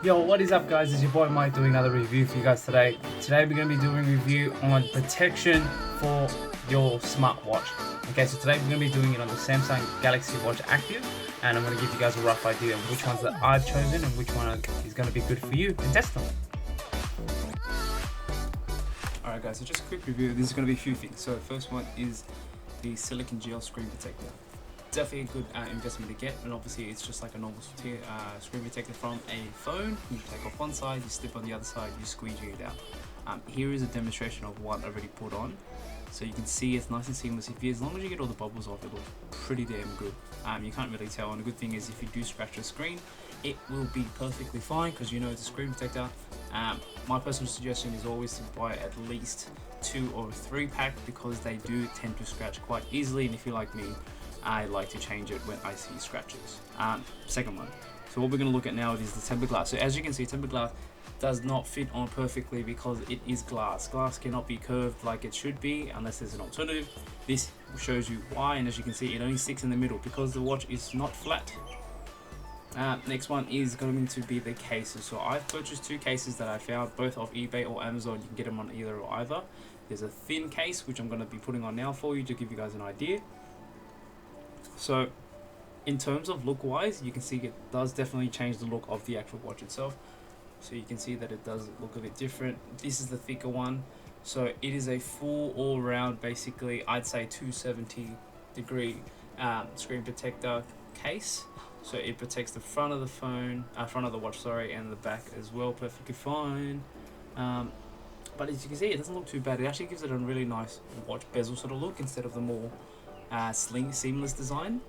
Yo, what is up guys? It's your boy Mike doing another review for you guys today. Today we're going to be doing a review on protection for your smartwatch. Okay, so today we're going to be doing it on the Samsung Galaxy Watch Active, and I'm going to give you guys a rough idea of which ones that I've chosen and which one is going to be good for you and test them. Alright guys, so just a quick review. This is going to be a few things. So the first one is the silicone gel screen protector. Definitely a good investment to get, and obviously it's just like a normal screen protector from a phone. You take off one side, you slip on the other side, you squeegee it out. Here is a demonstration of what I already put on, so you can see it's nice and seamless. As long as you get all the bubbles off, it looks pretty damn good. You can't really tell, and the good thing is if you do scratch the screen, it will be perfectly fine because you know it's a screen protector. My personal suggestion is always to buy at least 2 or 3 pack because they do tend to scratch quite easily, and if you're like me, I like to change it when I see scratches. Second one. So what we're going to look at now is the tempered glass. So as you can see, tempered glass does not fit on perfectly because it is glass. Glass cannot be curved like it should be unless there's an alternative. This shows you why, and as you can see, it only sticks in the middle because the watch is not flat. Next one is going to be the cases. So I've purchased 2 cases that I found, both off eBay or Amazon. You can get them on either or either. There's a thin case, which I'm going to be putting on now for you to give you guys an idea. So in terms of look wise, you can see it does definitely change the look of the actual watch itself. So you can see that it does look a bit different. This is the thicker one, so it is a full all round, basically I'd say 270-degree screen protector case. So it protects the front of the phone, front of the watch, sorry, and the back as well, perfectly fine. But as you can see, it doesn't look too bad. It actually gives it a really nice watch bezel sort of look instead of the more seamless design.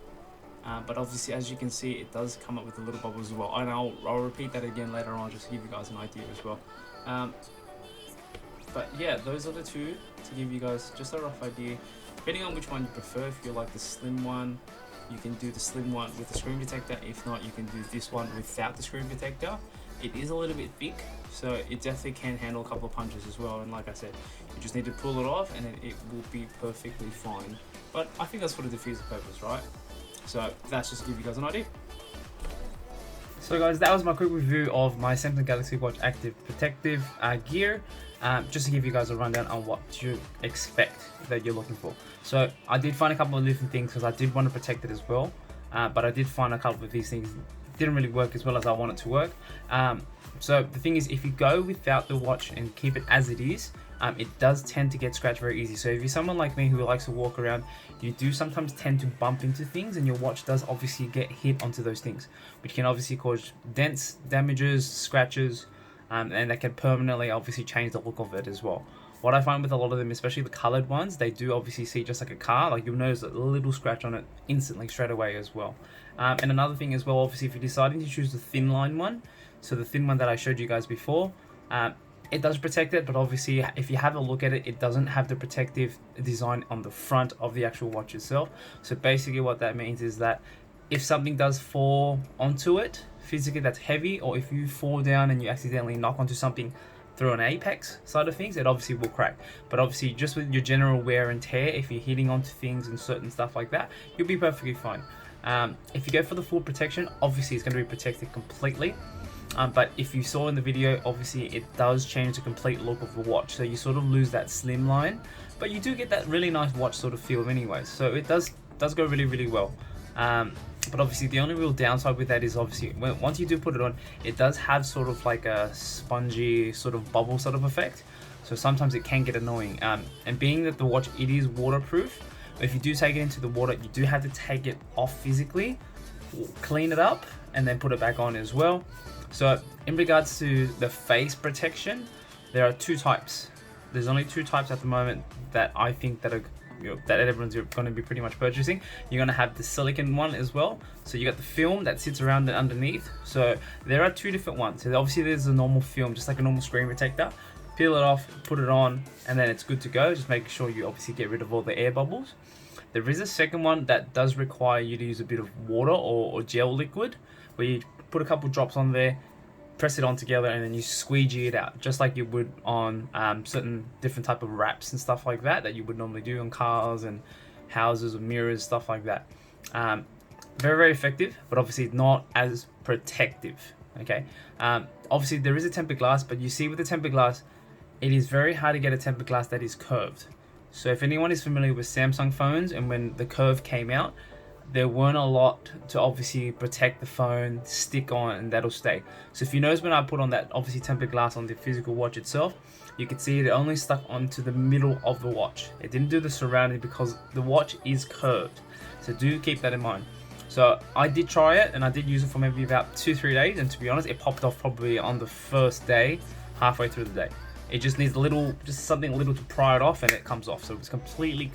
But obviously, as you can see, it does come up with the little bubbles as well, and I'll repeat that again later on just to give you guys an idea as well. But yeah, those are the 2 to give you guys just a rough idea. Depending on which one you prefer, if you like the slim one, you can do the slim one with the screen protector. If not, you can do this one without the screen protector. It is a little bit thick, so it definitely can handle a couple of punches as well, and like I said, you just need to pull it off and then it will be perfectly fine. But I think that's for the diffuser purpose, right? So that's just to give you guys an idea. So guys, that was my quick review of my Samsung Galaxy Watch Active protective gear. Just to give you guys a rundown on what to expect that you're looking for. So I did find a couple of different things because I did want to protect it as well, but I did find a couple of these things didn't really work as well as I want it to work. So the thing is, if you go without the watch and keep it as it is, it does tend to get scratched very easy. So if you're someone like me who likes to walk around, you do sometimes tend to bump into things, and your watch does obviously get hit onto those things, which can obviously cause dents, damages, scratches, and that can permanently obviously change the look of it as well. What I find with a lot of them, especially the colored ones, they do obviously see just like a car, like you'll notice a little scratch on it instantly straight away as well. And another thing as well, obviously if you're deciding to choose the thin line one, so the thin one that I showed you guys before, it does protect it, but obviously if you have a look at it, it doesn't have the protective design on the front of the actual watch itself. So basically what that means is that if something does fall onto it physically that's heavy, or if you fall down and you accidentally knock onto something through an apex side of things, it obviously will crack. But obviously just with your general wear and tear, if you're hitting onto things and certain stuff like that, you'll be perfectly fine. If you go for the full protection, obviously it's going to be protected completely. But if you saw in the video, obviously it does change the complete look of the watch, so you sort of lose that slim line, but you do get that really nice watch sort of feel anyways. So it does go really well. But obviously the only real downside with that is obviously once you do put it on, it does have sort of like a spongy sort of bubble sort of effect, so sometimes it can get annoying. And being that the watch, it is waterproof, if you do take it into the water, you do have to take it off physically, clean it up, and then put it back on as well. So in regards to the face protection, there are 2 types. There's only 2 types at the moment that I think that are that everyone's going to be pretty much purchasing. You're going to have the silicone one as well. So you got the film that sits around and underneath. So there are 2 different ones. So obviously there's a normal film, just like a normal screen protector. Peel it off, put it on, and then it's good to go. Just make sure you obviously get rid of all the air bubbles. There is a second one that does require you to use a bit of water or gel liquid, where you put a couple drops on there, press it on together, and then you squeegee it out, just like you would on certain different type of wraps and stuff like that you would normally do on cars and houses or mirrors, stuff like that. Very effective, but obviously not as protective. Okay, obviously there is a tempered glass, but you see with the tempered glass, it is very hard to get a tempered glass that is curved. So if anyone is familiar with Samsung phones, and when the curve came out, there weren't a lot to obviously protect the phone, stick on, and that'll stay. So if you notice when I put on that obviously tempered glass on the physical watch itself, you can see it only stuck onto the middle of the watch. It didn't do the surrounding because the watch is curved. So do keep that in mind. So I did try it, and I did use it for maybe about 2-3 days, and to be honest, it popped off probably on the first day, halfway through the day. It just needs just something little to pry it off, and it comes off. So it's completely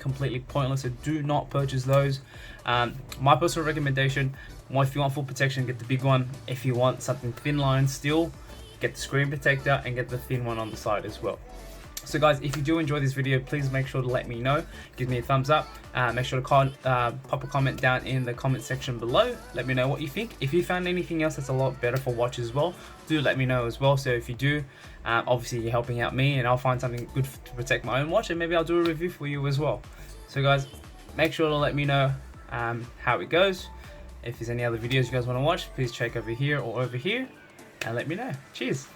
pointless. So do not purchase those. My personal recommendation: if you want full protection, get the big one. If you want something thin line still, get the screen protector and get the thin one on the side as well. So guys, if you do enjoy this video, please make sure to let me know. Give me a thumbs up. Make sure to pop a comment down in the comment section below. Let me know what you think. If you found anything else that's a lot better for watches as well, do let me know as well. So if you do, obviously you're helping out me, and I'll find something good to protect my own watch, and maybe I'll do a review for you as well. So guys, make sure to let me know how it goes. If there's any other videos you guys want to watch, please check over here or over here and let me know. Cheers.